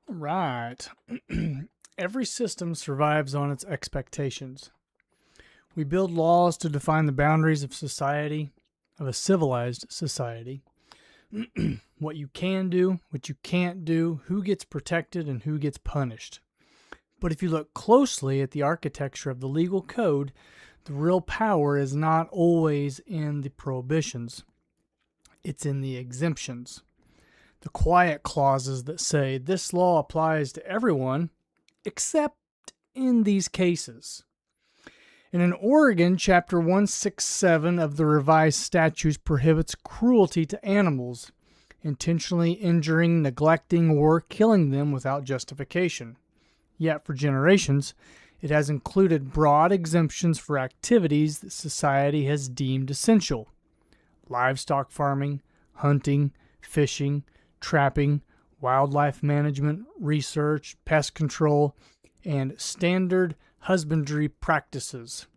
Right. Every system survives on its expectations. We build laws to define the boundaries of society, of a civilized society. What you can do, what you can't do, who gets protected, and who gets punished. But if you look closely at the architecture of the legal code, the real power is not always in the prohibitions, it's in the exemptions. The quiet clauses that say this law applies to everyone except in these cases. And in Oregon, Chapter 167 of the Revised Statutes prohibits cruelty to animals, intentionally injuring, neglecting, or killing them without justification. Yet for generations, it has included broad exemptions for activities that society has deemed essential: livestock farming, hunting, fishing, trapping, wildlife management, research, pest control, and standard husbandry practices.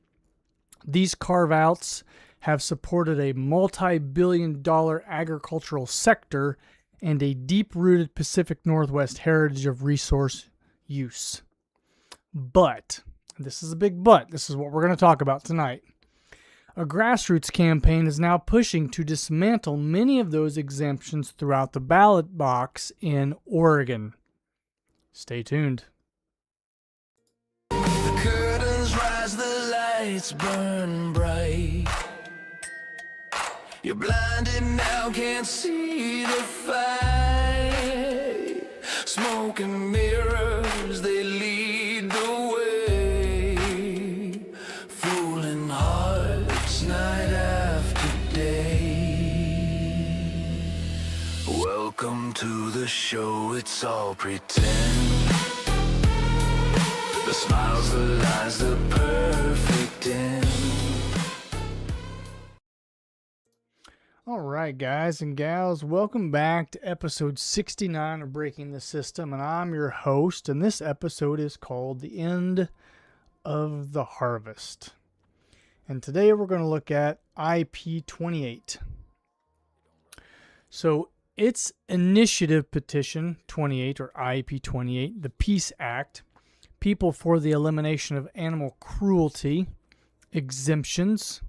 These carve-outs have supported a multi-billion-dollar agricultural sector and a deep-rooted Pacific Northwest heritage of resource use. But, this is a big but, this is what we're going to talk about tonight. A grassroots campaign is now pushing to dismantle many of those exemptions throughout the ballot box in Oregon. Stay tuned. The curtains rise, the lights burn bright. You're blinded now, can't see the fight. Smoke and mirrors, they lead the way. Fooling hearts night after day. Welcome to the show, it's all pretend. The smiles, the lies, the perfect end. All right, guys and gals, welcome back to episode 69 of Breaking the System, and I'm your host, and this episode is called The End of the Harvest. And today we're going to look at IP28. So its initiative petition 28, or IP28, the Peace Act, People for the Elimination of Animal Cruelty, exemptions,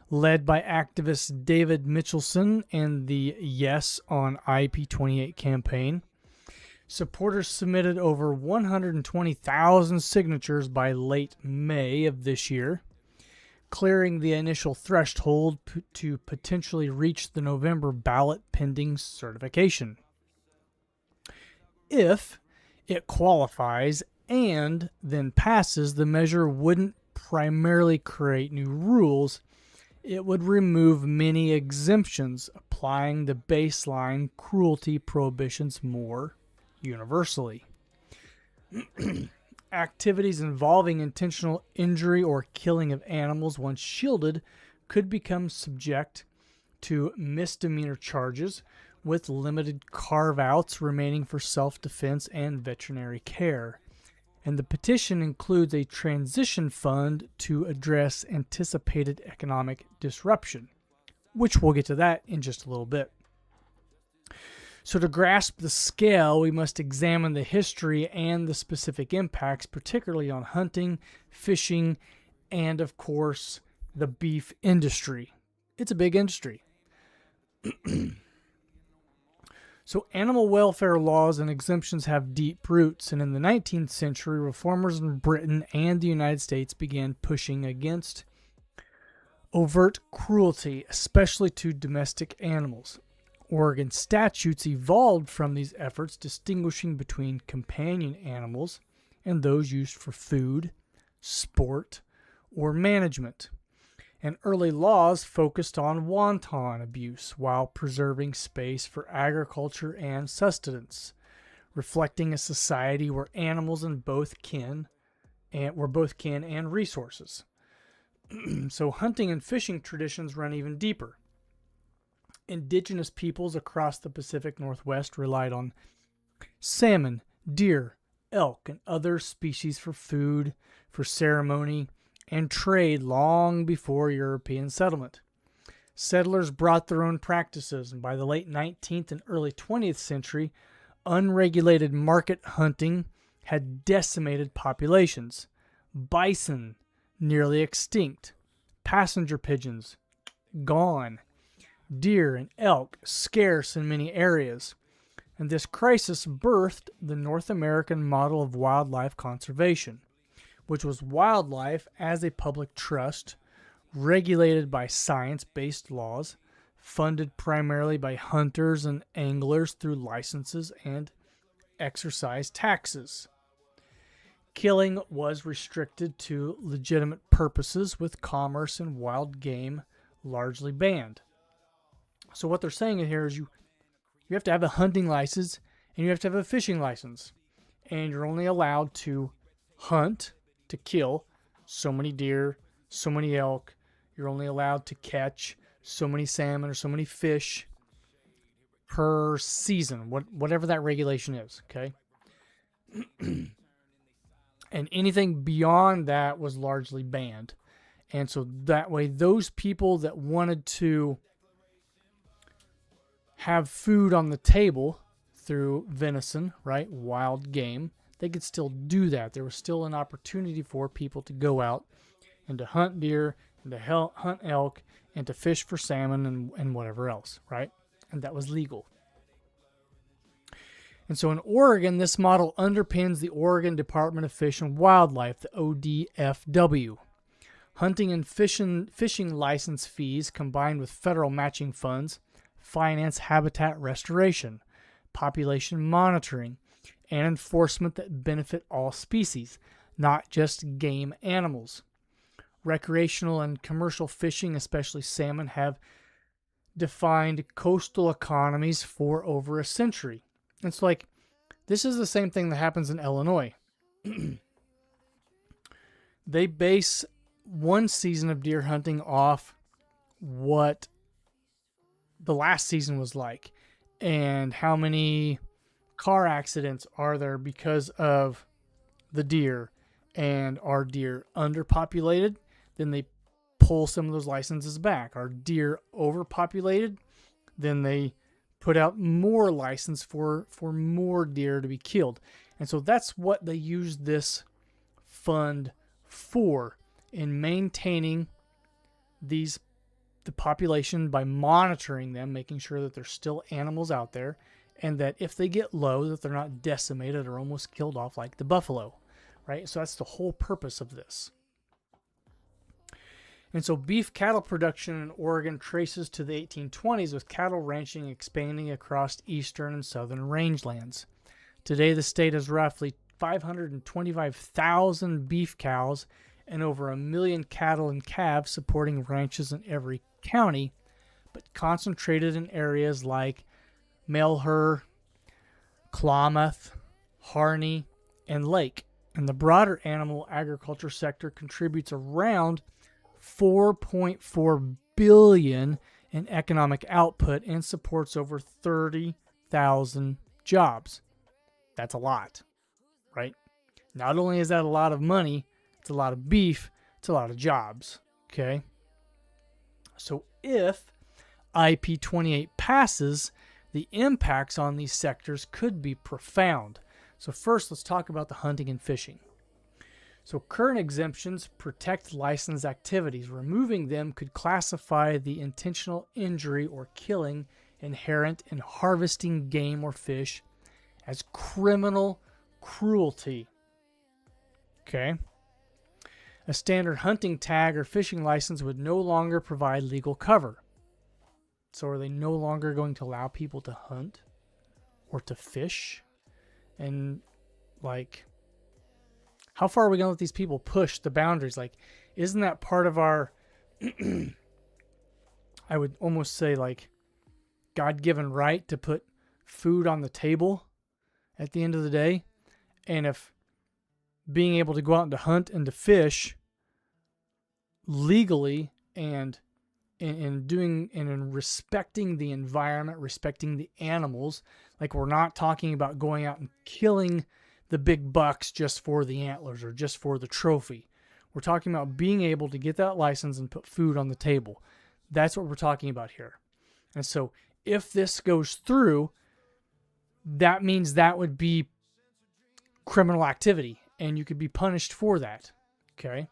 led by activist David Mitchelson and the Yes on IP28 campaign. Supporters submitted over 120,000 signatures by late May of this year, clearing the initial threshold to potentially reach the November ballot pending certification. If it qualifies and then passes, the measure wouldn't primarily create new rules. It would remove many exemptions, applying the baseline cruelty prohibitions more universally. Activities involving intentional injury or killing of animals, once shielded, could become subject to misdemeanor charges, with limited carve-outs remaining for self-defense and veterinary care. And the petition includes a transition fund to address anticipated economic disruption, which we'll get to that in just a little bit. So to grasp the scale, we must examine the history and the specific impacts, particularly on hunting, fishing, and of course, the beef industry. It's a big industry. So animal welfare laws and exemptions have deep roots, and in the 19th century, reformers in Britain and the United States began pushing against overt cruelty, especially to domestic animals. Oregon statutes evolved from these efforts, distinguishing between companion animals and those used for food, sport, or management. And early laws focused on wanton abuse while preserving space for agriculture and sustenance, reflecting a society where animals were both kin and resources. So hunting and fishing traditions run even deeper. Indigenous peoples across the Pacific Northwest relied on salmon, deer, elk, and other species for food, for ceremony, and trade long before European settlement. Settlers brought their own practices, and by the late 19th and early 20th century, Unregulated market hunting had decimated populations. Bison, nearly extinct. Passenger pigeons, gone. Deer and elk, scarce in many areas. And this crisis birthed the North American model of wildlife conservation, which was wildlife as a public trust, regulated by science-based laws, funded primarily by hunters and anglers through licenses and exercise taxes. Killing was restricted to legitimate purposes, with commerce and wild game largely banned. So what they're saying here is you have to have a hunting license and you have to have a fishing license. And you're only allowed to hunt, to kill so many deer, so many elk. You're only allowed to catch so many salmon or so many fish per season, whatever that regulation is, okay? And anything beyond that was largely banned. And so that way, those people that wanted to have food on the table through venison, right, wild game, they could still do that. There was still an opportunity for people to go out and to hunt deer and to hunt elk and to fish for salmon and whatever else, right? And that was legal. And so in Oregon, this model underpins the Oregon Department of Fish and Wildlife, the ODFW. Hunting and fishing license fees combined with federal matching funds finance habitat restoration, population monitoring, and enforcement that benefit all species, not just game animals. Recreational and commercial fishing, especially salmon, have defined coastal economies for over a century. It's like, this is the same thing that happens in Illinois. They base one season of deer hunting off what the last season was like and how many car accidents are there because of the deer, and are deer underpopulated, then they pull some of those licenses back. Are deer overpopulated, then they put out more license for more deer to be killed. And so that's what they use this fund for, in maintaining the population by monitoring them, making sure that there's still animals out there, and that if they get low, that they're not decimated or almost killed off like the buffalo, right? So that's the whole purpose of this. And so beef cattle production in Oregon traces to the 1820s, with cattle ranching expanding across eastern and southern rangelands. Today, the state has roughly 525,000 beef cows and over 1 million cattle and calves, supporting ranches in every county, but concentrated in areas like Malheur, Klamath, Harney, and Lake. And the broader animal agriculture sector contributes around $4.4 billion in economic output and supports over 30,000 jobs. That's a lot, right? Not only is that a lot of money, it's a lot of beef, it's a lot of jobs, okay? So if IP28 passes, the impacts on these sectors could be profound. So first, let's talk about the hunting and fishing. So current exemptions protect licensed activities. Removing them could classify the intentional injury or killing inherent in harvesting game or fish as criminal cruelty. Okay. A standard hunting tag or fishing license would no longer provide legal cover. So are they no longer going to allow people to hunt or to fish? And like, how far are we going to let these people push the boundaries? Like, isn't that part of our, I would almost say, like, God-given right to put food on the table at the end of the day? And if being able to go out and to hunt and to fish legally and in respecting the environment, respecting the animals, like, we're not talking about going out and killing the big bucks just for the antlers or just for the trophy. We're talking about being able to get that license and put food on the table. That's what we're talking about here. And so if this goes through, that means that would be criminal activity, and you could be punished for that. Okay?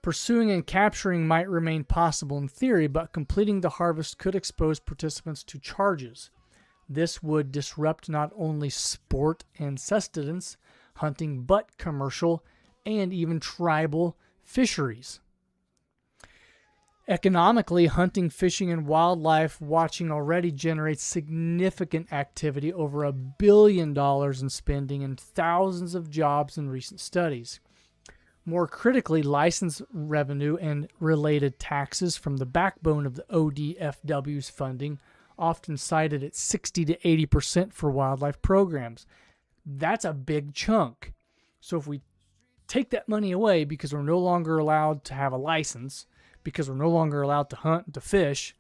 Pursuing and capturing might remain possible in theory, but completing the harvest could expose participants to charges. This would disrupt not only sport and sustenance hunting, but commercial and even tribal fisheries. Economically, hunting, fishing, and wildlife watching already generates significant activity, over $1 billion in spending and thousands of jobs in recent studies. More critically, license revenue and related taxes from the backbone of the ODFW's funding, often cited at 60 to 80% for wildlife programs. That's a big chunk. So if we take that money away because we're no longer allowed to have a license, because we're no longer allowed to hunt and to fish,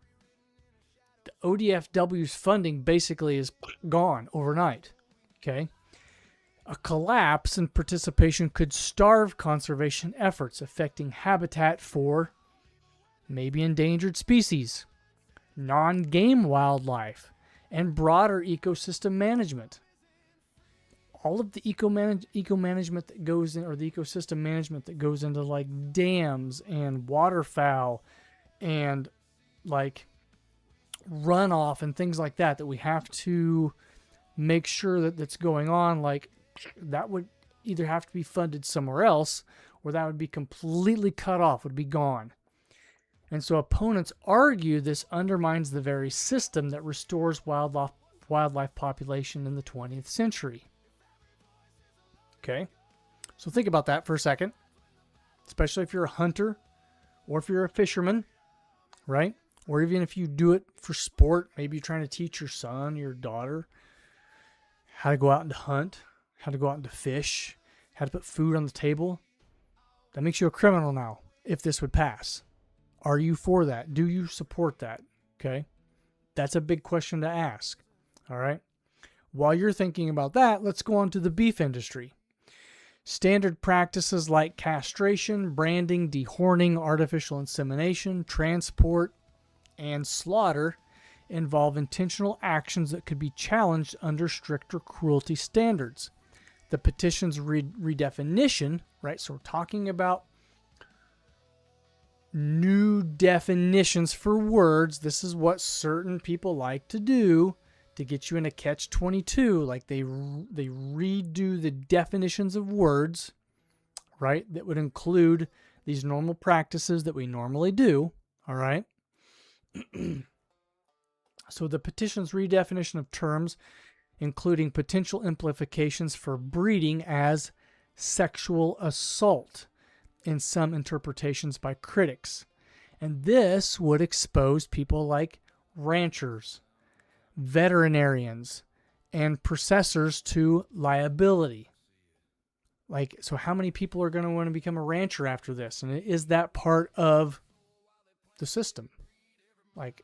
the ODFW's funding basically is gone overnight. Okay? A collapse in participation could starve conservation efforts, affecting habitat for maybe endangered species, non-game wildlife, and broader ecosystem management. All of the eco-management that goes in, or the ecosystem management that goes into like dams and waterfowl and like runoff and things like that we have to make sure that that's going on, like that would either have to be funded somewhere else, or that would be completely cut off, would be gone. And so opponents argue this undermines the very system that restores wildlife population in the 20th century. Okay, so think about that for a second, especially if you're a hunter or if you're a fisherman, right? Or even if you do it for sport, maybe you're trying to teach your son, your daughter, how to go out and hunt, how to go out and to fish, how to put food on the table. That makes you a criminal now, if this would pass. Are you for that? Do you support that? Okay, that's a big question to ask. All right. While you're thinking about that, let's go on to the beef industry. Standard practices like castration, branding, dehorning, artificial insemination, transport, and slaughter involve intentional actions that could be challenged under stricter cruelty standards. The petition's redefinition, right? So we're talking about new definitions for words. This is what certain people like to do to get you in a catch-22. Like they redo the definitions of words, right? That would include these normal practices that we normally do, all right? So the petition's redefinition of terms, including potential implications for breeding as sexual assault in some interpretations by critics. And this would expose people like ranchers, veterinarians, and processors to liability. Like, so how many people are going to want to become a rancher after this? And is that part of the system? Like,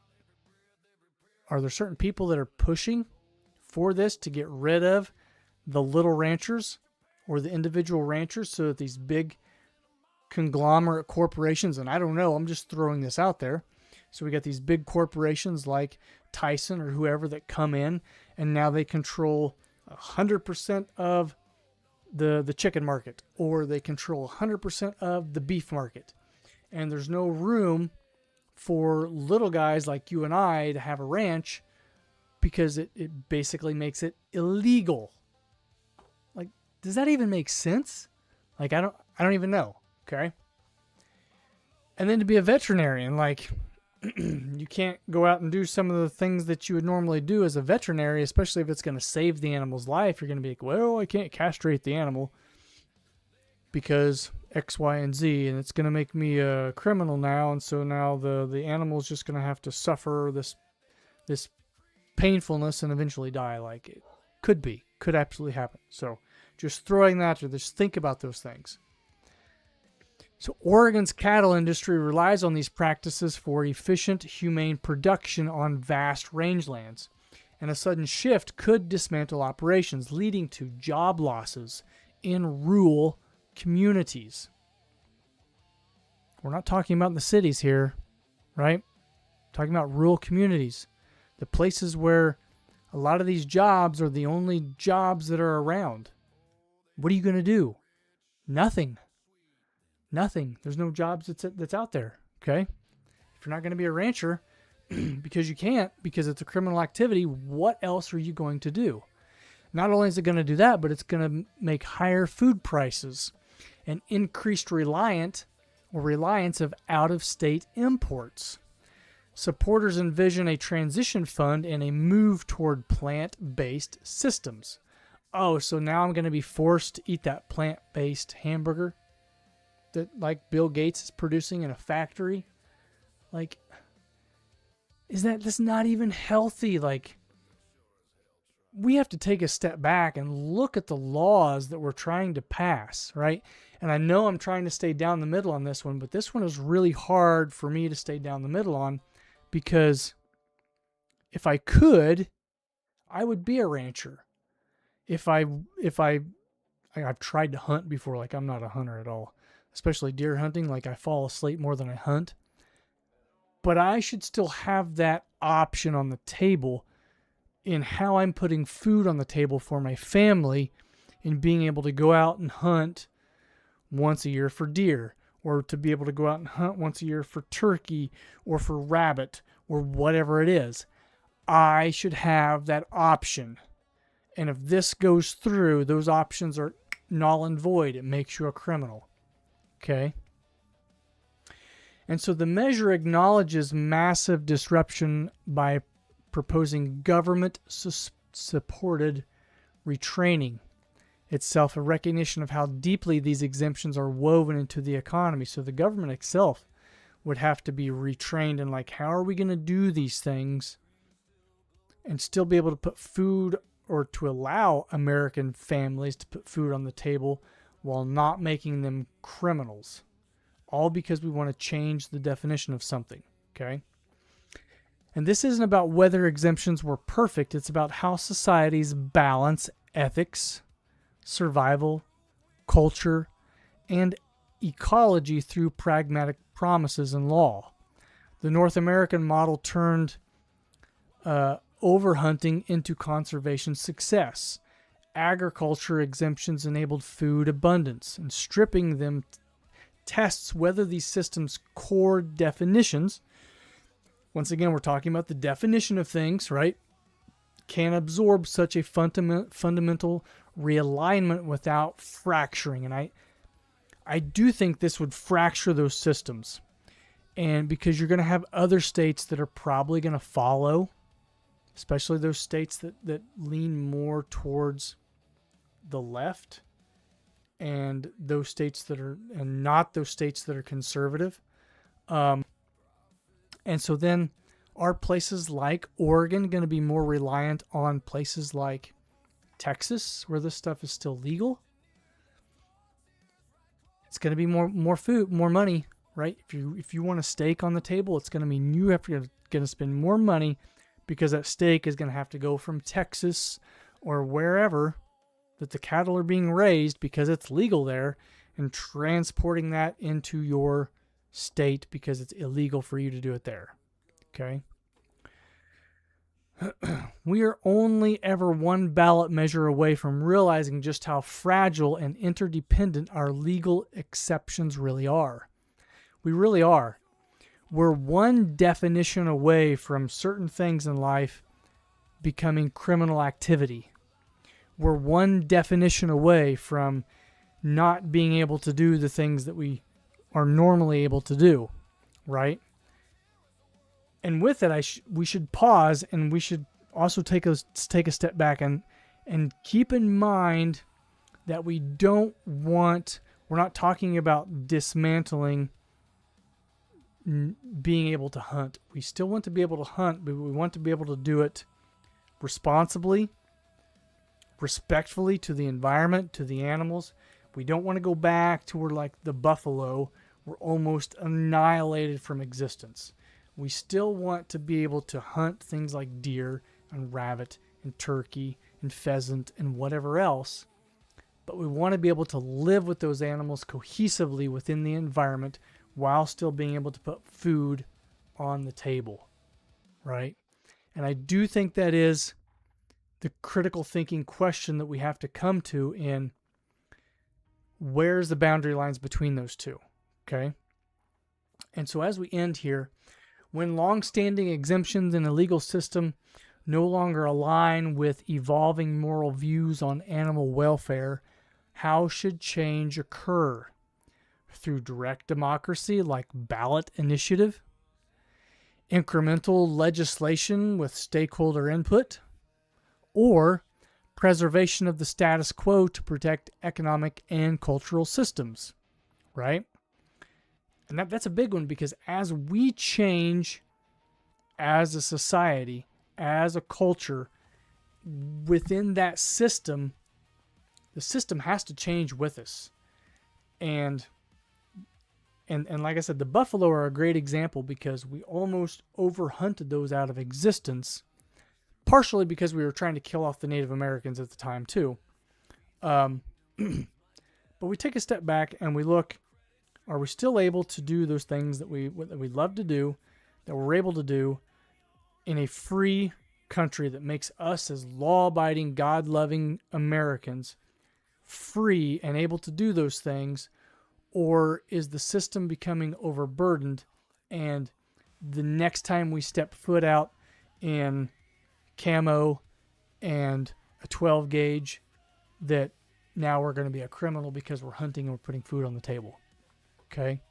are there certain people that are pushing for this to get rid of the little ranchers or the individual ranchers so that these big conglomerate corporations, and I don't know, I'm just throwing this out there. So we got these big corporations like Tyson or whoever that come in, and now they control 100% of the chicken market, or they control 100% of the beef market. And there's no room for little guys like you and I to have a ranch because it basically makes it illegal. Like, does that even make sense? Like, I don't even know. Okay. And then to be a veterinarian, like, you can't go out and do some of the things that you would normally do as a veterinary, especially if it's going to save the animal's life. You're going to be like, well, I can't castrate the animal because X, Y, and Z, and it's going to make me a criminal now. And so now the animal's just going to have to suffer this painfulness and eventually die. Like, it could absolutely happen. So just throwing that, or just think about those things. So Oregon's cattle industry relies on these practices for efficient, humane production on vast rangelands, and a sudden shift could dismantle operations, leading to job losses in rural communities. We're not talking about the cities here, right? We're talking about rural communities, the places where A lot of these jobs are the only jobs that are around. What are you going to do? Nothing. Nothing. There's no jobs that's out there, okay? If you're not going to be a rancher because you can't, because it's a criminal activity, what else are you going to do? Not only is it going to do that, but it's going to make higher food prices and increased reliance of out-of-state imports. Supporters envision a transition fund and a move toward plant-based systems. Oh, so now I'm going to be forced to eat that plant-based hamburger that like Bill Gates is producing in a factory? Like, that's not even healthy. Like, we have to take a step back and look at the laws that we're trying to pass, right? And I know I'm trying to stay down the middle on this one, but this one is really hard for me to stay down the middle on, because if I could, I would be a rancher. I've tried to hunt before. Like, I'm not a hunter at all, especially deer hunting. Like, I fall asleep more than I hunt. But I should still have that option on the table in how I'm putting food on the table for my family, in being able to go out and hunt once a year for deer, or to be able to go out and hunt once a year for turkey or for rabbit or whatever it is. I should have that option. And if this goes through, those options are null and void. It makes you a criminal. Okay? And so the measure acknowledges massive disruption by proposing government-supported retraining. Itself a recognition of how deeply these exemptions are woven into the economy. So the government itself would have to be retrained in, like, how are we going to do these things and still be able to put food, or to allow American families to put food on the table while not making them criminals. All because we want to change the definition of something, okay? And this isn't about whether exemptions were perfect. It's about how societies balance ethics, survival, culture, and ecology through pragmatic promises and law. The North American model turned overhunting into conservation success. Agriculture exemptions enabled food abundance, and stripping them tests whether these systems' core definitions, once again, we're talking about the definition of things, right, can absorb such a fundamental realignment without fracturing. And I do think this would fracture those systems. And because you're going to have other states that are probably going to follow, especially those states that lean more towards the left, and those states that are, and not those states that are conservative. And so then are places like Oregon going to be more reliant on places like Texas, where this stuff is still legal? It's going to be more food, more money, right? If you want a steak on the table, it's going to mean you have to going to spend more money, because that steak is going to have to go from Texas or wherever that the cattle are being raised, because it's legal there, and transporting that into your state because it's illegal for you to do it there. Okay? We are only ever one ballot measure away from realizing just how fragile and interdependent our legal exceptions really are. We really are. We're one definition away from certain things in life becoming criminal activity. We're one definition away from not being able to do the things that we are normally able to do, right? And with it, we should pause, and we should also take a step back and keep in mind that we're not talking about dismantling being able to hunt. We still want to be able to hunt, but we want to be able to do it responsibly, respectfully to the environment, to the animals. We don't want to go back to where, like the buffalo, were almost annihilated from existence. We still want to be able to hunt things like deer and rabbit and turkey and pheasant and whatever else, but we want to be able to live with those animals cohesively within the environment while still being able to put food on the table, right? And I do think that is the critical thinking question that we have to come to in where's the boundary lines between those two, okay? And so as we end here, when long-standing exemptions in the legal system no longer align with evolving moral views on animal welfare, how should change occur? Through direct democracy like ballot initiative? Incremental legislation with stakeholder input? Or preservation of the status quo to protect economic and cultural systems, right? And that's a big one, because as we change as a society, as a culture, within that system, the system has to change with us. And like I said, the buffalo are a great example, because we almost overhunted those out of existence, partially because we were trying to kill off the Native Americans at the time too. But we take a step back and we look, are we still able to do those things that we love to do, that we're able to do in a free country that makes us as law-abiding, God-loving Americans free and able to do those things? Or is the system becoming overburdened, and the next time we step foot out in camo and a 12 gauge, that now we're going to be a criminal because we're hunting and we're putting food on the table? Okay,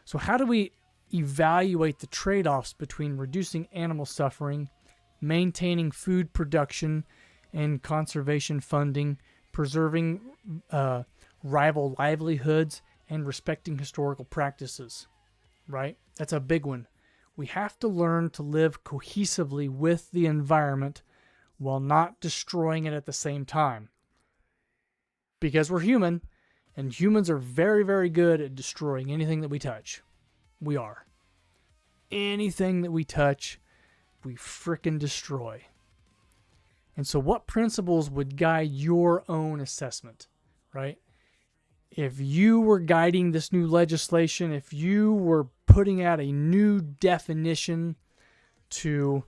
so how do we evaluate the trade-offs between reducing animal suffering, maintaining food production and conservation funding, preserving rival livelihoods, and respecting historical practices, right? That's a big one. We have to learn to live cohesively with the environment while not destroying it at the same time. Because we're human, and humans are very, very good at destroying anything that we touch. We are. Anything that we touch, we frickin' destroy. And so what principles would guide your own assessment, right? If you were guiding this new legislation, if you were putting out a new definition to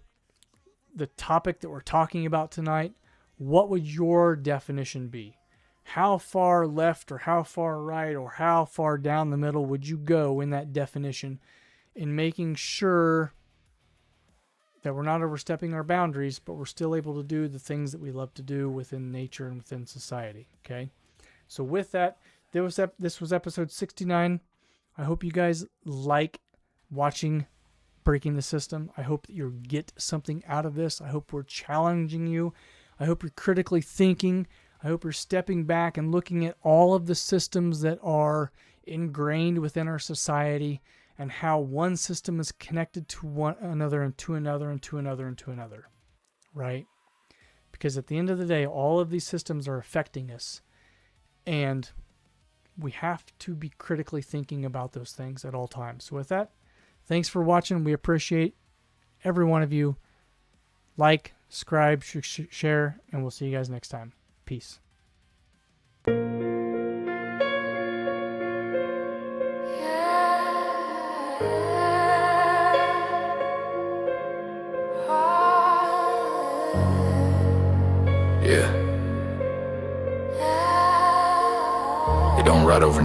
the topic that we're talking about tonight, what would your definition be? How far left or how far right or how far down the middle would you go in that definition, in making sure that we're not overstepping our boundaries, but we're still able to do the things that we love to do within nature and within society, okay? So with that, this was episode 69. I hope you guys like watching Breaking the System. I hope that you get something out of this. I hope we're challenging you. I hope you're critically thinking. I hope you're stepping back and looking at all of the systems that are ingrained within our society, and how one system is connected to one another and to another and to another and to another, right? Because at the end of the day, all of these systems are affecting us, and we have to be critically thinking about those things at all times. So with that, thanks for watching. We appreciate every one of you. Like, subscribe, share, and we'll see you guys next time. Peace. Yeah. You don't ride over